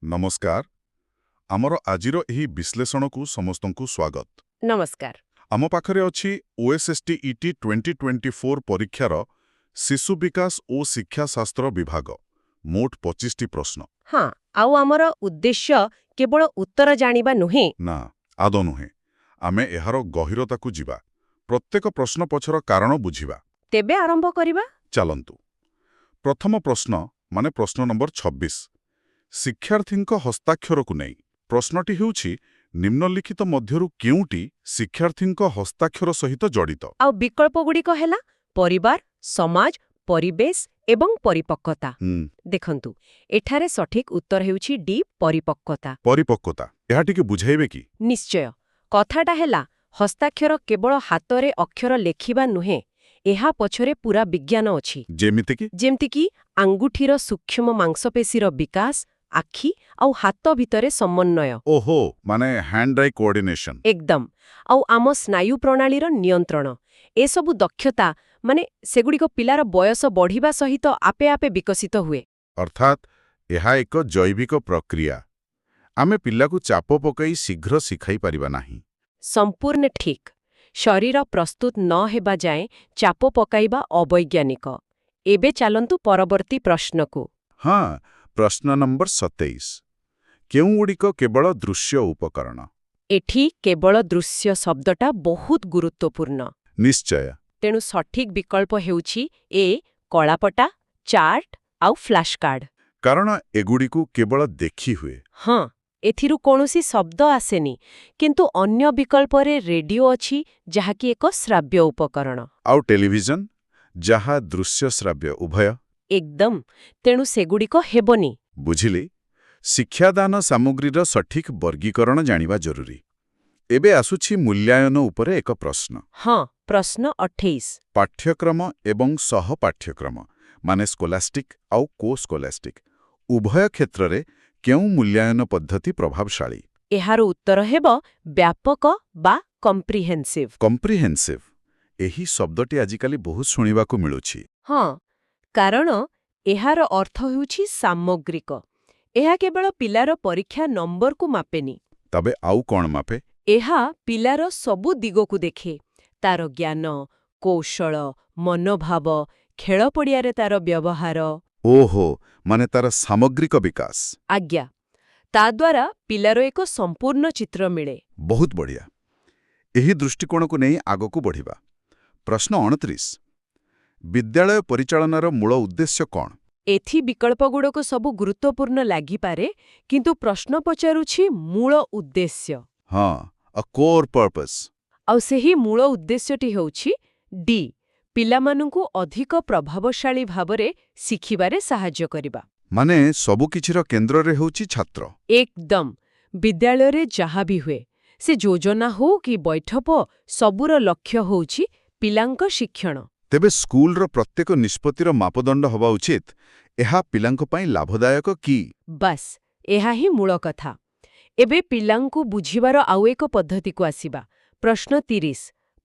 नमस्कार आमर आजिर एही विश्लेषणकु समस्तंकु स्वागत। नमस्कार। आम पाखरे अछि OSST ET 2024 परीक्षार शिशु विकास और शिक्षा शास्त्र विभाग मोट 25टी प्रश्न। हाँ आउ आमर उद्देश्य केवल उत्तर जानिबा नुहे ना आदौ नुहे आमे एहार गहिरताकु जिबा प्रत्येक प्रश्न पछर कारण बुझिबा। तेबे आरंभ करिबा। चलंतु प्रथम प्रश्न माने प्रश्न नंबर 26 शिक्षार्थींक हस्ताक्षरकु नै प्रश्नटी हेउछि निम्नलिखित मध्यरु केउटी शिक्षार्थींक हस्ताक्षर सहित जड़ित। आउ विकल्प गुड़िक हैला परिवार, समाज, परिवेश एवं परिपक्वता। देखंतु एठारे सठिक उत्तर हेउछि डी परिपक्वता। परिपक्वता एहा टिके बुझाइबे कि? निश्चय कथाटा हैला हस्ताक्षर केवल हातरे अक्षर लेखिबा नुहे एहा पछरे पूरा विज्ञान अछि। जेमिति कि आंगुठीर सूक्ष्म मांसपेशीर विकास, आखि आउ हाथ भितरे समन्वय। ओहो माने हैंड आई कोऑर्डिनेशन। एकदम आउ आम स्नायु प्रणालीर नियंत्रण ए सबु दक्षता माने सेगुड़िक पिलार बयस बढ़िबा सहित आपे आपे विकसित हुए। अर्थात एहा एक जैविक प्रक्रिया आमे पिल्लाकु चाप पकाई शीघ्र शिखाई परिबा नाही। संपूर्ण ठीक शरीर प्रस्तुत न हेबा जाए चाप पकाइबा अवैज्ञानिक। एबे चलंतु परवर्ती प्रश्नकु। हाँ प्रश्न नंबर 27 केउगुड़िक केवल दृश्य उपकरण? एठी केवल दृश्य शब्दटा बहुत गुरुत्वपूर्ण। निश्चय तेणु सठिक विकल्प हेउछि ए कलापटा, चार्ट आउ फ्लैश कार्ड। कारण एगुड़िकु केवल देखी हुए। हाँ एथिरु कोनोसी शब्द आसेनी किंतु अन्य विकल्परे रेडियो अछि जहाकी एक श्राव्य उपकरण। आउ टेलीविजन जहा दृश्य श्राव्य उभय। एकदम तेणु सेगुड़िक हेबनी। बुझिली शिक्षादान सामग्रीर सठिक वर्गीकरण जानिबा जरूरी। एबे आसुछि मूल्यांकन उपरे एक प्रश्न। हाँ प्रश्न 28 पाठ्यक्रम एवं सह पाठ्यक्रम माने स्कोलास्टिक आउ को स्कोलास्टिक उभय क्षेत्ररे केउ मूल्यांकन पद्धति प्रभावशाली? एहार उत्तर हेब व्यापक बा कम्प्रिहेन्सिव। कम्प्रिहेन्सिव एही शब्दटी आजिकाली बहुत शुणिबाकु मिलुछि। हाँ कारण एहार अर्थ हेउछि सामग्रिक। एहा केवल पिलार परीक्षा नंबर को मापेनी। तबे आउ कोन मापे? एहा पिलार सबु दिगकु देखे तार ज्ञान, कौशल, मनोभाव, खेल पड़ियारे तार व्यवहार। ओहो माने तार सामग्रिक विकास। आज्ञा ता द्वारा पिलार एक संपूर्ण चित्र मिले। बहुत बढ़िया एही दृष्टिकोण को नहीं आगकु बढ़िबा। प्रश्न 29 विद्यालय परिचालनार मूल उद्देश्य कौन? एथि विकल्प गुड़क सबु गुरुत्वपूर्ण लागिपारे किंतु प्रश्न पचारुछि मूल उद्देश्य। हाँ अ कोर पर्पस। आउ सेही मूल उद्देश्यटी हेउछि डी पिलामानंकु अधिक प्रभावशाली भावरे शिखिबारे साहाय्य करिबा। माने सबु किछिर केंद्र रे हेउछि छात्र। एकदम विद्यालय रे जहा भी हुए से योजना हो कि बैठक सबुर लक्ष्य होउछि पिलांक शिक्षण। तेबे स्कूल रो प्रत्येक निष्पत्तिर मापदंड हवा उचित एहा पिलांक पई लाभदायक की? बस एहा ही मूल कथा। एबे पिलांकु बुझिबार आउ एक पद्धति को आसीबा। प्रश्न 30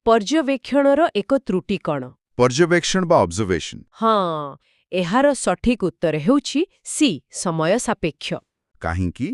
पर्यवेक्षणर एक त्रुटि कण? पर्यवेक्षण बा ऑब्जर्वेशन। हाँ एहार सठिक उत्तर हेउछि सी समय सापेक्ष। काहिंकी?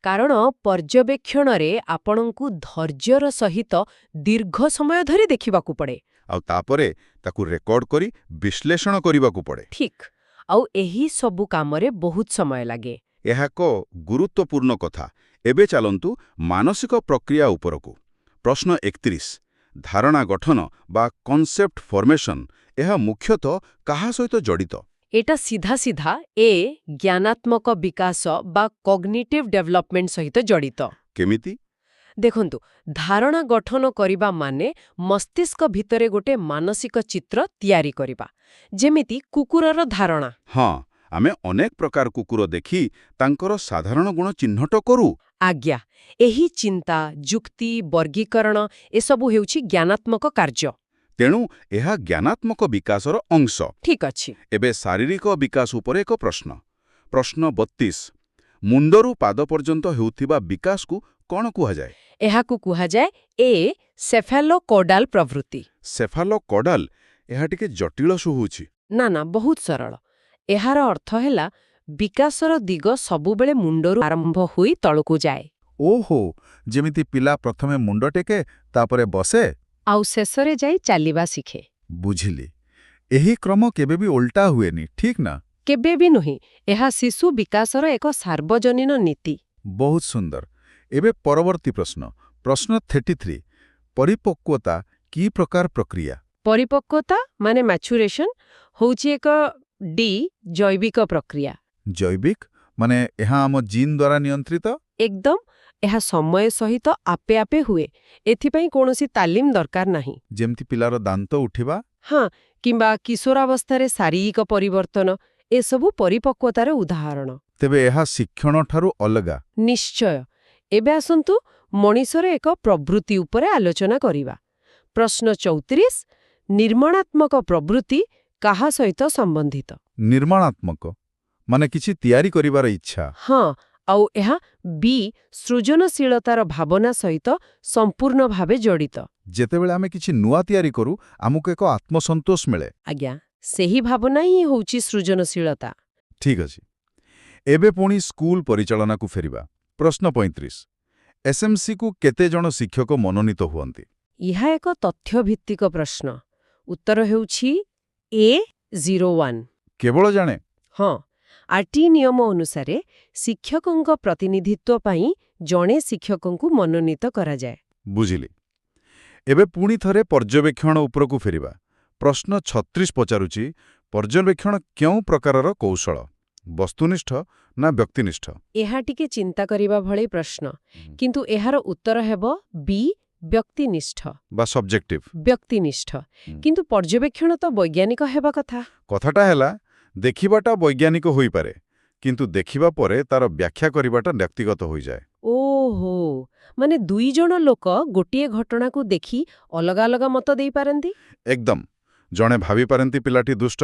कारण पर्यवेक्षणरे आपणंकु धैर्यर सहित दीर्घ समय धरि देखिबाकू पड़े। आउ तापरे ताकू रेकॉर्ड करी विश्लेषण करिबाकू पड़े। ठीक आउ एही सबु कामरे बहुत समय लागे। एहा को गुरुत्वपूर्ण कथा। एबे चलंतु मानसिक प्रक्रिया उपरकू। प्रश्न 31 धारणा गठन बा कॉन्सेप्ट फॉर्मेशन एहा मुख्यतः काहा सहित जड़ित? एटा सीधा सीधा ए ज्ञानात्मक विकास बा कॉग्निटिव डेवलपमेंट सहित जड़ित। केमिति? देखंतु धारणा गठन करिबा माने मस्तिष्क भितरे गोटे मानसिक चित्र तयारी करिबा जेमिति कुकुरर धारणा। हाँ आमे अनेक प्रकार कुकुर देखी तांकर साधारण गुण चिन्हट करू। आज्ञा एही चिंता, जुक्ति, वर्गीकरण एसबु हेउछि ज्ञानात्मक कार्य। तेणु एहा ज्ञानात्मक विकासर अंश। ठीक अछि। एबे शारीरिक विकास उपरे एक प्रश्न। प्रश्न 32 मुंडरू पाद पर्यंत हेउथिबा विकास को कौन कुहा जाए? एहाकु कुहा जाए ए सेफेलोकोडाल प्रवृत्ति। सेफालोकोडाल एहा टिके जटिल सुहुछि। ना ना बहुत सरल। एहार अर्थ हैला ବିକାଶର ଦିଗ ସବୁବେଳେ ମୁଣ୍ଡରୁ ଆରମ୍ଭ ହୋଇ ତଳକୁ ଯାଏ ଓହୋ, ଯେମିତି ପିଲା ପ୍ରଥମେ ମୁଣ୍ଡ ଟେକେ, ତାପରେ ବସେ। ଆଉ ଶେଷରେ ଯାଇ ଚାଲିବା ଶିଖେ। ବୁଝିଲି। ଏହି କ୍ରମ କେବେ ବି ଓଲଟା ହୁଏନି, ଠିକ୍ ନା? କେବେ ବି ନୁହେଁ। ଏହା ଶିଶୁ ବିକାଶର ଏକ ସାର୍ବଜନୀନ ନୀତି। ବହୁତ ସୁନ୍ଦର। ଏବେ ପରବର୍ତ୍ତୀ ପ୍ରଶ୍ନ। ପ୍ରଶ୍ନ 33। ପରିପକ୍ୱତା କି ପ୍ରକାର ପ୍ରକ୍ରିୟା? ପରିପକ୍ୱତା ମାନେ ମ୍ୟାଚୁରେସନ୍ ହେଉଛି ଏକ ଜୈବିକ ପ୍ରକ୍ରିୟା। ଜୈବିକ ମାନେ ଏହା ଆମ ଜିନ୍ ଦ୍ୱାରା ନିୟନ୍ତ୍ରିତ? ଏକଦମ। ଏହା ସମୟ ସହିତ ଆପେ ଆପେ ହୁଏ। ଏଥିପାଇଁ କୌଣସି ତାଲିମ ଦରକାର ନାହିଁ। ଯେମିତି ପିଲାର ଦାନ୍ତ ଉଠିବା? ହଁ, କିମ୍ବା କିଶୋରାବସ୍ଥାରେ ଶାରୀରିକ ପରିବର୍ତ୍ତନ, ଏସବୁ ପରିପକ୍ୱତାର ଉଦାହରଣ। ତେବେ ଏହା ଶିକ୍ଷଣଠାରୁ ଅଲଗା? ନିଶ୍ଚୟ। ଏବେ ଆସନ୍ତୁ ମଣିଷର ଏକ ପ୍ରବୃତ୍ତି ଉପରେ ଆଲୋଚନା କରିବା। ପ୍ରଶ୍ନ 34। ନିର୍ମାଣାତ୍ମକ ପ୍ରବୃତ୍ତି କାହା ସହିତ ସମ୍ବନ୍ଧିତ? ନିର୍ମାଣାତ୍ମକ ମାନେ କିଛି ତିଆରି କରିବାର ଇଚ୍ଛା? ହଁ, ଆଉ ଏହା ସୃଜନଶୀଳତାର ଭାବନା ସହିତ ସମ୍ପୂର୍ଣ୍ଣ ଭାବେ ଜଡ଼ିତ। ଯେତେବେଳେ ଆମେ କିଛି ନୂଆ ତିଆରି କରୁ, ଆମକୁ ଏକ ଆତ୍ମସନ୍ତୋଷ ମିଳେ। ଆଜ୍ଞା, ସେହି ଭାବନା ହିଁ ହେଉଛି ସୃଜନଶୀଳତା। ଠିକ୍ ଅଛି। ଏବେ ପୁଣି ସ୍କୁଲ ପରିଚାଳନାକୁ ଫେରିବା। ପ୍ରଶ୍ନ 35। ଏସ୍ଏମ୍ସିକୁ କେତେଜଣ ଶିକ୍ଷକ ମନୋନୀତ ହୁଅନ୍ତି? ଏହା ଏକ ତଥ୍ୟଭିତ୍ତିକ ପ୍ରଶ୍ନ। ଉତ୍ତର ହେଉଛି A01। କେବଳ ଜାଣେ? ହଁ, ଆର୍ଟି ନିୟମ ଅନୁସାରେ ଶିକ୍ଷକଙ୍କ ପ୍ରତିନିଧିତ୍ୱ ପାଇଁ ଜଣେ ଶିକ୍ଷକଙ୍କୁ ମନୋନୀତ କରାଯାଏ। ବୁଝିଲି। ଏବେ ପୁଣି ଥରେ ପର୍ଯ୍ୟବେକ୍ଷଣ ଉପରକୁ ଫେରିବା। ପ୍ରଶ୍ନ 36 ପଚାରୁଛି, ପର୍ଯ୍ୟବେକ୍ଷଣ କେଉଁ ପ୍ରକାରର କୌଶଳ? ବସ୍ତୁନିଷ୍ଠ ନା ବ୍ୟକ୍ତିନିଷ୍ଠ? ଏହା ଟିକେ ଚିନ୍ତା କରିବା ଭଳି ପ୍ରଶ୍ନ, କିନ୍ତୁ ଏହାର ଉତ୍ତର ହେବ ବ୍ୟକ୍ତିନିଷ୍ଠ ବା ସବଜେକ୍ଟିଭ? ବ୍ୟକ୍ତିନିଷ୍ଠ। କିନ୍ତୁ ପର୍ଯ୍ୟବେକ୍ଷଣ ତ ବୈଜ୍ଞାନିକ ହେବା କଥା। କଥାଟା ହେଲା, ଦେଖିବାଟା ବୈଜ୍ଞାନିକ ହୋଇପାରେ, କିନ୍ତୁ ଦେଖିବା ପରେ ତାର ବ୍ୟାଖ୍ୟା କରିବାଟା ବ୍ୟକ୍ତିଗତ ହୋଇଯାଏ। ଓହୋ, ମାନେ ଦୁଇ ଜଣ ଲୋକ ଗୋଟିଏ ଘଟଣାକୁ ଦେଖି ଅଲଗା ଅଲଗା ମତ ଦେଇପାରନ୍ତି? ଏକଦମ। ଜଣେ ଭାବିପାରନ୍ତି ପିଲାଟି ଦୁଷ୍ଟ,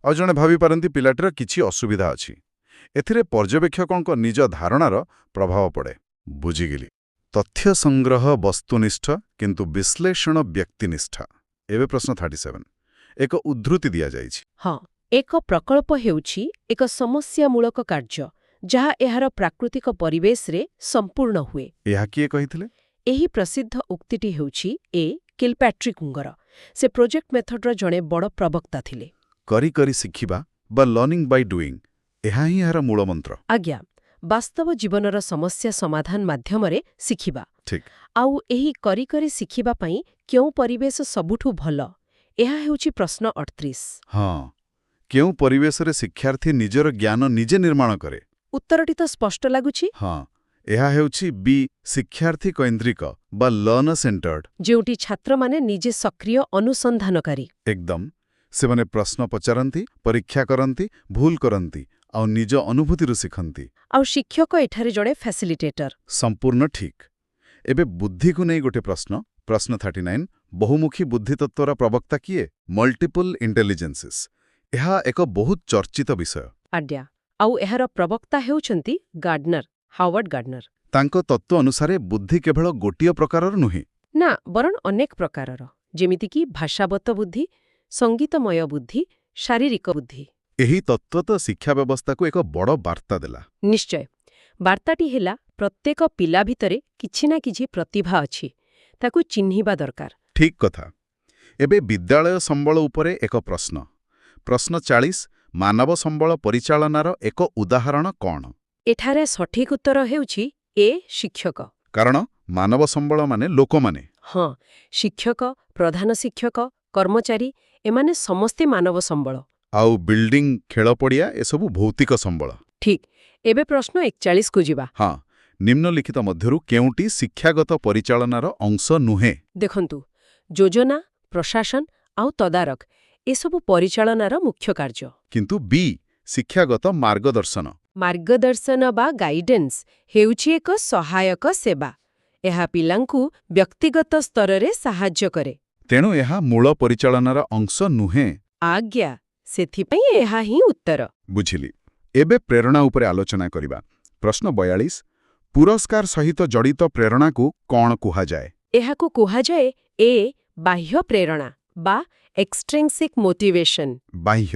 ଆଉ ଜଣେ ଭାବିପାରନ୍ତି ପିଲାଟିର କିଛି ଅସୁବିଧା ଅଛି। ଏଥିରେ ପର୍ଯ୍ୟବେକ୍ଷକଙ୍କ ନିଜ ଧାରଣାର ପ୍ରଭାବ ପଡ଼େ। ବୁଝିଗଲି। ତଥ୍ୟ ସଂଗ୍ରହ ବସ୍ତୁନିଷ୍ଠ, କିନ୍ତୁ ବିଶ୍ଳେଷଣ ବ୍ୟକ୍ତିନିଷ୍ଠ। ଏବେ ପ୍ରଶ୍ନ 37। ଏକ ଉଦ୍ଧୃତି ଦିଆଯାଇଛି। ହଁ, ଏକ ପ୍ରକଳ୍ପ ହେଉଛି ଏକ ସମସ୍ୟାମୂଳକ କାର୍ଯ୍ୟ ଯାହା ଏହାର ପ୍ରାକୃତିକ ପରିବେଶରେ ସମ୍ପୂର୍ଣ୍ଣ ହୁଏ। ଏହା କିଏ କହିଥିଲେ? ଏହି ପ୍ରସିଦ୍ଧ ଉକ୍ତିଟି ହେଉଛି କିଲପ୍ୟାଟ୍ରିକ୍ଙ୍କର। ସେ ପ୍ରୋଜେକ୍ଟ ମେଥଡର ଜଣେ ବଡ଼ ପ୍ରବକ୍ତା ଥିଲେ। କରି କରି ଶିଖିବା ବା ଲର୍ଣ୍ଣିଂ ବାଇ ଡୁଇଂ, ଏହା ହିଁ ଏହାର ମୂଳମନ୍ତ୍ର। ଆଜ୍ଞା, ବାସ୍ତବ ଜୀବନର ସମସ୍ୟା ସମାଧାନ ମାଧ୍ୟମରେ ଶିଖିବା। ଠିକ୍। ଆଉ ଏହି କରି କରି ଶିଖିବା ପାଇଁ କେଉଁ ପରିବେଶ ସବୁଠୁ ଭଲ? ଏହା ହେଉଛି ପ୍ରଶ୍ନ 38। ହଁ, କେଉଁ ପରିବେଶରେ ଶିକ୍ଷାର୍ଥୀ ନିଜର ଜ୍ଞାନ ନିଜେ ନିର୍ମାଣ କରେ? ଉତ୍ତରଟି ତ ସ୍ପଷ୍ଟ ଲାଗୁଛି। ହଁ, ଏହା ହେଉଛି ଶିକ୍ଷାର୍ଥୀ କୈନ୍ଦ୍ରିକ ବା ଲର୍ଣ୍ଣର ସେଣ୍ଟର୍ଡ। ଯେଉଁଠି ଛାତ୍ରମାନେ ନିଜେ ସକ୍ରିୟ ଅନୁସନ୍ଧାନକାରୀ। ଏକଦମ। ସେମାନେ ପ୍ରଶ୍ନ ପଚାରନ୍ତି, ପରୀକ୍ଷା କରନ୍ତି, ଭୁଲ କରନ୍ତି, ଆଉ ନିଜ ଅନୁଭୂତିରୁ ଶିଖନ୍ତି। ଆଉ ଶିକ୍ଷକ ଏଠାରେ ଜଣେ ଫ୍ୟାସିଲିଟେଟର। ସମ୍ପୂର୍ଣ୍ଣ ଠିକ୍। ଏବେ ବୁଦ୍ଧିକୁ ନେଇ ଗୋଟେ ପ୍ରଶ୍ନ। ପ୍ରଶ୍ନ 39। ବହୁମୁଖୀ ବୁଦ୍ଧିତତ୍ତ୍ୱର ପ୍ରବକ୍ତା କିଏ? ମଲ୍ଟିପଲ୍ ଇଣ୍ଟେଲିଜେନ୍ସେସ୍। ଏହା ଏକ ବହୁତ ଚର୍ଚ୍ଚିତ ବିଷୟ। ଆଜ୍ଞା, ଆଉ ଏହାର ପ୍ରବକ୍ତା ହେଉଛନ୍ତି ହାୱାର୍ଡ ଗାର୍ଡନର। ତାଙ୍କ ତତ୍ତ୍ୱ ଅନୁସାରେ ବୁଦ୍ଧି କେବଳ ଗୋଟିଏ ପ୍ରକାରର ନୁହେଁ। ନା, ବରଂ ଅନେକ ପ୍ରକାରର, ଯେମିତିକି ଭାଷାଗତ ବୁଦ୍ଧି, ସଙ୍ଗୀତମୟ ବୁଦ୍ଧି, ଶାରୀରିକ ବୁଦ୍ଧି। ଏହି ତତ୍ତ୍ୱ ତ ଶିକ୍ଷା ବ୍ୟବସ୍ଥାକୁ ଏକ ବଡ଼ ବାର୍ତ୍ତା ଦେଲା। ନିଶ୍ଚୟ। ବାର୍ତ୍ତାଟି ହେଲା, ପ୍ରତ୍ୟେକ ପିଲା ଭିତରେ କିଛି ନା କିଛି ପ୍ରତିଭା ଅଛି, ତାକୁ ଚିହ୍ନିବା ଦରକାର। ଠିକ୍ କଥା। ଏବେ ବିଦ୍ୟାଳୟ ସମ୍ବଳ ଉପରେ ଏକ ପ୍ରଶ୍ନ। ପ୍ରଶ୍ନ 40। ମାନବ ସମ୍ବଳ ପରିଚାଳନାର ଏକ ଉଦାହରଣ କ'ଣ? ଏଠାରେ ସଠିକ୍ ଉତ୍ତର ହେଉଛି ଶିକ୍ଷକ। କାରଣ ମାନବ ସମ୍ବଳ ମାନେ ଲୋକମାନେ। ହଁ, ଶିକ୍ଷକ, ପ୍ରଧାନ ଶିକ୍ଷକ, କର୍ମଚାରୀ, ଏମାନେ ସମସ୍ତେ ମାନବ ସମ୍ବଳ। ଆଉ ବିଲ୍ଡିଂ, ଖେଳ ପଡ଼ିଆ, ଏସବୁ ଭୌତିକ ସମ୍ବଳ। ଠିକ୍। ଏବେ ପ୍ରଶ୍ନ 41କୁ ଯିବା। ହଁ, ନିମ୍ନଲିଖିତ ମଧ୍ୟରୁ କେଉଁଟି ଶିକ୍ଷାଗତ ପରିଚାଳନାର ଅଂଶ ନୁହେଁ? ଦେଖନ୍ତୁ, ଯୋଜନା, ପ୍ରଶାସନ ଆଉ ତଦାରଖ ଏସବୁ ପରିଚାଳନାର ମୁଖ୍ୟ କାର୍ଯ୍ୟ। କିନ୍ତୁ ଶିକ୍ଷାଗତ ମାର୍ଗଦର୍ଶନ। ମାର୍ଗଦର୍ଶନ ବା ଗାଇଡେନ୍ସ ହେଉଛି ଏକ ସହାୟକ ସେବା। ଏହା ପିଲାଙ୍କୁ ବ୍ୟକ୍ତିଗତ ସ୍ତରରେ ସାହାଯ୍ୟ କରେ। ତେଣୁ ଏହା ମୂଳ ପରିଚାଳନାର ଅଂଶ ନୁହେଁ। ଆଜ୍ଞା, ସେଥିପାଇଁ ଏହା ହିଁ ଉତ୍ତର। ବୁଝିଲି। ଏବେ ପ୍ରେରଣା ଉପରେ ଆଲୋଚନା କରିବା। ପ୍ରଶ୍ନ 42। ପୁରସ୍କାର ସହିତ ଜଡ଼ିତ ପ୍ରେରଣାକୁ କ'ଣ କୁହାଯାଏ? ଏହାକୁ କୁହାଯାଏ ବାହ୍ୟ ପ୍ରେରଣା ବା ଏକ୍ସଟ୍ରିନ୍ସିକ୍ ମୋଟିଭେସନ୍। ବାହ୍ୟ,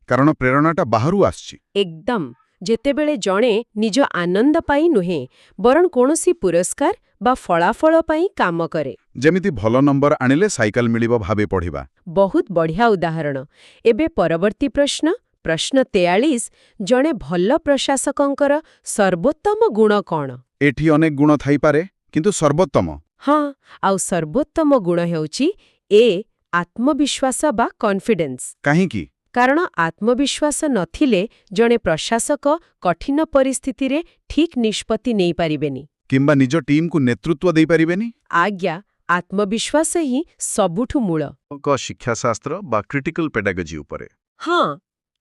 କାରଣ ପ୍ରେରଣାଟା ବାହାରୁ ଆସିଛି। ଏକଦମ। ଯେତେବେଳେ ଜଣେ ନିଜ ଆନନ୍ଦ ପାଇଁ ନୁହେଁ ବରଂ କୌଣସି ପୁରସ୍କାର ବା ଫଳାଫଳ ପାଇଁ କାମ କରେ। ଯେମିତି ଭଲ ନମ୍ବର ଆଣିଲେ ସାଇକେଲ ମିଳିବ ଭାବେ ପଢ଼ିବା। ବହୁତ ବଢ଼ିଆ ଉଦାହରଣ। ଏବେ ପରବର୍ତ୍ତୀ ପ୍ରଶ୍ନ 43 ଜଣେ ଭଲ ପ୍ରଶାସକଙ୍କର ସର୍ବୋତ୍ତମ ଗୁଣ କ'ଣ? ଏଠି ଅନେକ ଗୁଣ ଥାଇପାରେ, କିନ୍ତୁ ସର୍ବୋତ୍ତମ ହଁ, ଆଉ ସର୍ବୋତ୍ତମ ଗୁଣ ହେଉଛି ଆତ୍ମବିଶ୍ୱାସ ବା କନଫିଡେନ୍ସ। କାହିଁକି? କାରଣ ଆତ୍ମବିଶ୍ୱାସ ନଥିଲେ ଜଣେ ପ୍ରଶାସକ କଠିନ ପରିସ୍ଥିତିରେ ଠିକ୍ ନିଷ୍ପତ୍ତି ନେଇପାରିବେନି। କିମ୍ବା ନିଜ ଟିମ୍କୁ ନେତୃତ୍ୱ ଦେଇପାରିବେନି। ଆଜ୍ଞା, ଆତ୍ମବିଶ୍ୱାସ ହିଁ ସବୁଠୁ ମୂଳ। ଶିକ୍ଷାଶାସ୍ତ୍ର ବା କ୍ରିଟିକାଲ ପେଡାଗୋଜି ଉପରେ ହଁ,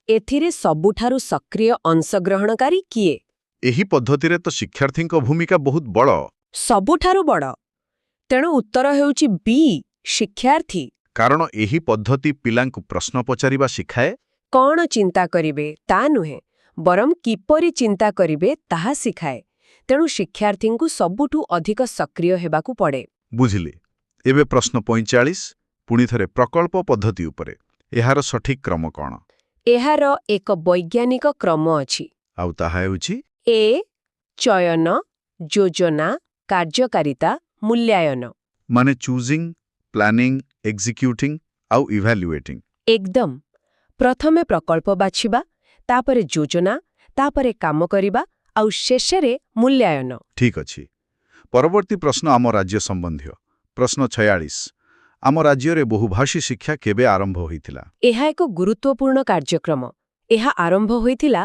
ଏଥିରେ ସବୁଠାରୁ ସକ୍ରିୟ ଅଂଶଗ୍ରହଣକାରୀ କିଏ? ଏହି ପଦ୍ଧତିରେ ତ ଶିକ୍ଷାର୍ଥୀଙ୍କ ଭୂମିକା ବହୁତ ବଡ଼। ସବୁଠାରୁ ବଡ଼। ତେଣୁ ଉତ୍ତର ହେଉଛି ବି, ଶିକ୍ଷାର୍ଥୀ। କାରଣ ଏହି ପଦ୍ଧତି ପିଲାଙ୍କୁ ପ୍ରଶ୍ନ ପଚାରିବା ଶିଖାଏ। କ'ଣ ଚିନ୍ତା କରିବେ ତା ନୁହେଁ, ବରଂ କିପରି ଚିନ୍ତା କରିବେ ତାହା ଶିଖାଏ। ତେଣୁ ଶିକ୍ଷାର୍ଥୀଙ୍କୁ ସବୁଠୁ ଅଧିକ ସକ୍ରିୟ ହେବାକୁ ପଡ଼େ। ବୁଝିଲେ। ଏବେ ପ୍ରଶ୍ନ 45 ପୁଣିଥରେ ପ୍ରକଳ୍ପ ପଦ୍ଧତି ଉପରେ। ଏହାର ସଠିକ୍ କ୍ରମ କ'ଣ? ଏହାର ଏକ ବୈଜ୍ଞାନିକ କ୍ରମ ଅଛି। ଆଉ ତାହା ହେଉଛି ଚୟନ, ଯୋଜନା, କାର୍ଯ୍ୟକାରିତା, ମୂଲ୍ୟାୟନ। ମାନେ ଚୁଜିଂ, ପ୍ଲାନିଂ, ଏକ୍ଜିକ୍ୟୁଟିଂ ଆଉ ଇଭାଲ୍ୟୁଏଟିଂ। ଏକଦମ। ପ୍ରଥମେ ପ୍ରକଳ୍ପ ବାଛିବା, ତାପରେ ଯୋଜନା, ତାପରେ କାମ କରିବା, ଆଉ ଶେଷରେ ମୂଲ୍ୟାୟନ। ଠିକ୍ ଅଛି। ପରବର୍ତ୍ତୀ ପ୍ରଶ୍ନ ଆମ ରାଜ୍ୟ ସମ୍ବନ୍ଧୀୟ। ପ୍ରଶ୍ନ 46 ଆମ ରାଜ୍ୟରେ ବହୁଭାଷୀ ଶିକ୍ଷା କେବେ ଆରମ୍ଭ ହୋଇଥିଲା? ଏହା ଏକ ଗୁରୁତ୍ୱପୂର୍ଣ୍ଣ କାର୍ଯ୍ୟକ୍ରମ। ଏହା ଆରମ୍ଭ ହୋଇଥିଲା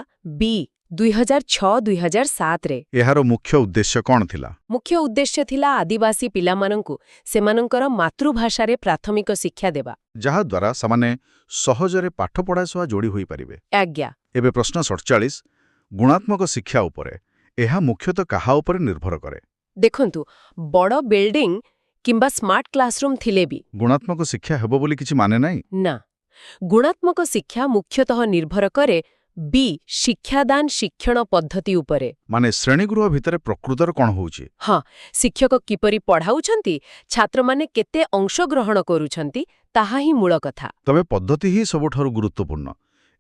2006-2007ରେ। ଏହାର ମୁଖ୍ୟ ଉଦ୍ଦେଶ୍ୟ କ'ଣ ଥିଲା? ମୁଖ୍ୟ ଉଦ୍ଦେଶ୍ୟ ଥିଲା ଆଦିବାସୀ ପିଲାମାନଙ୍କୁ ସେମାନଙ୍କର ମାତୃଭାଷାରେ ପ୍ରାଥମିକ ଶିକ୍ଷା ଦେବା। ଯାହାଦ୍ୱାରା ସେମାନେ ସହଜରେ ପାଠପଢ଼ା ସହ ଯୋଡ଼ି ହୋଇପାରିବେ। ଆଜ୍ଞା। ଏବେ ପ୍ରଶ୍ନ 47 ଗୁଣାତ୍ମକ ଶିକ୍ଷା ଉପରେ। ଏହା ମୁଖ୍ୟତଃ କାହା ଉପରେ ନିର୍ଭର କରେ? ଦେଖନ୍ତୁ, ବଡ଼ ବିଲ୍ଡିଂ କିମ୍ବା ସ୍ମାର୍ଟ କ୍ଲାସରୁମ୍ ଥିଲେ ବି ଗୁଣାତ୍ମକ ଶିକ୍ଷା ହେବ ବୋଲି କିଛି ମାନେ ନାହିଁ। ନା, ଗୁଣାତ୍ମକ ଶିକ୍ଷା ମୁଖ୍ୟତଃ ନିର୍ଭର କରେ ଶିକ୍ଷାଦାନ ଶିକ୍ଷଣ ପଦ୍ଧତି ଉପରେ। ମାନେ ଶ୍ରେଣୀଗୃହ ଭିତରେ ପ୍ରକୃତରେ କ'ଣ ହେଉଛି? ହଁ, ଶିକ୍ଷକ କିପରି ପଢ଼ାଉଛନ୍ତି, ଛାତ୍ରମାନେ କେତେ ଅଂଶଗ୍ରହଣ କରୁଛନ୍ତି, ତାହା ହିଁ ମୂଳ କଥା। ତବେ ପଦ୍ଧତି ହିଁ ସବୁଠାରୁ ଗୁରୁତ୍ୱପୂର୍ଣ୍ଣ।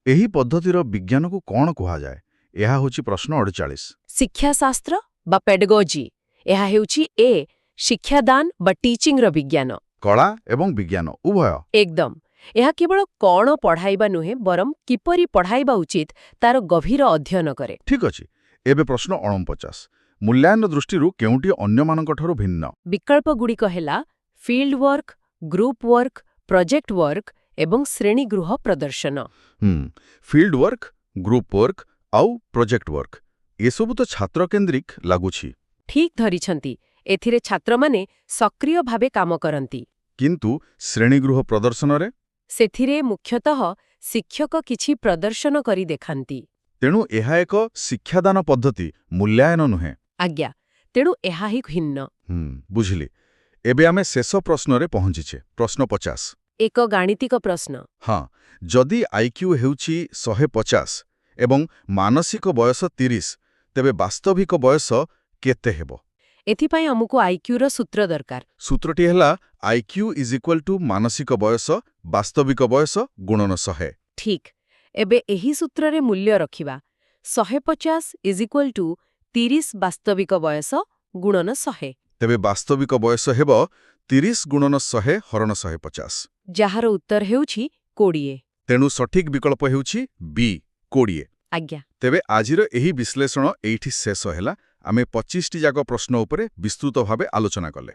ଏହି ପଦ୍ଧତିର ବିଜ୍ଞାନକୁ କ'ଣ କୁହାଯାଏ? ଏହା ହେଉଛି ପ୍ରଶ୍ନ 48। ଶିକ୍ଷାଶାସ୍ତ୍ର ବା ପେଡଗୋଜି। ଏହା ହେଉଛି ଶିକ୍ଷାଦାନ ବା ଟିଚିଂର ବିଜ୍ଞାନ। କଳା ଏବଂ ବିଜ୍ଞାନ ଉଭୟ। ଏକଦମ। ଏହା କେବଳ କ'ଣ ପଢ଼ାଇବା ନୁହେଁ, ବରଂ କିପରି ପଢ଼ାଇବା ଉଚିତ ତାର ଗଭୀର ଅଧ୍ୟୟନ କରେ। ଠିକ୍ ଅଛି। ଏବେ ପ୍ରଶ୍ନ 49 ମୂଲ୍ୟାୟନ ଦୃଷ୍ଟିରୁ କେଉଁଟି ଅନ୍ୟମାନଙ୍କଠାରୁ ଭିନ୍ନ? ବିକଳ୍ପଗୁଡ଼ିକ ହେଲା field work, group work, project work ଏବଂ ଶ୍ରେଣୀଗୃହ ପ୍ରଦର୍ଶନ। ଫିଲ୍ଡ ୱାର୍କ, ଗ୍ରୁପ ୱାର୍କ ଆଉ ପ୍ରୋଜେକ୍ଟ ୱାର୍କ ଏସବୁ ତ ଛାତ୍ରକେନ୍ଦ୍ରିକ ଲାଗୁଛି। ଠିକ୍ ଧରିଛନ୍ତି। ଏଥିରେ ଛାତ୍ରମାନେ ସକ୍ରିୟ ଭାବେ କାମ କରନ୍ତି। କିନ୍ତୁ ଶ୍ରେଣୀଗୃହ ପ୍ରଦର୍ଶନରେ? ସେଥିରେ ମୁଖ୍ୟତଃ ଶିକ୍ଷକ କିଛି ପ୍ରଦର୍ଶନ କରି ଦେଖାନ୍ତି। ତେଣୁ ଏହା ଏକ ଶିକ୍ଷାଦାନ ପଦ୍ଧତି, ମୂଲ୍ୟାୟନ ନୁହେଁ। ଆଜ୍ଞା, ତେଣୁ ଏହା ହିଁ ଭିନ୍ନ। ବୁଝିଲି। ଏବେ ଆମେ ଶେଷ ପ୍ରଶ୍ନରେ ପହଞ୍ଚିଛେ। ପ୍ରଶ୍ନ 50 ଏକ ଗାଣିତିକ ପ୍ରଶ୍ନ। ହଁ, ଯଦି ଆଇକ୍ୟୁ ହେଉଛି 150 ଏବଂ ମାନସିକ ବୟସ 30, ତେବେ ବାସ୍ତବିକ ବୟସ କେତେ ହେବ? ଏଥିପାଇଁ ଆମକୁ ଆଇକ୍ୟୁର ସୂତ୍ର ଦରକାର। ସୂତ୍ରଟି ହେଲା ଆଇକ୍ୟୁ = ମାନସିକ ବୟସ ବାସ୍ତବିକ ବୟସ ଗୁଣନ 100। ଠିକ୍। ଏବେ ଏହି ସୂତ୍ରରେ ମୂଲ୍ୟ ରଖିବା। 150 = 30 ବାସ୍ତବିକ ବୟସ ଗୁଣନ 100। ତେବେ ବାସ୍ତବିକ ବୟସ ହେବ 30 ଗୁଣନ 100 ହରଣ 150। ଯାହାର ଉତ୍ତର ହେଉଛି 20। ତେଣୁ ସଠିକ୍ ବିକଳ୍ପ ହେଉଛି ବି 20। ଆଜ୍ଞା। ତେବେ ଆଜିର ଏହି ବିଶ୍ଳେଷଣ ଏଇଠି ଶେଷ ହେଲା। ଆମେ 25ଟି ଯାକ ପ୍ରଶ୍ନ ଉପରେ ବିସ୍ତୃତ ଭାବେ ଆଲୋଚନା କଲେ।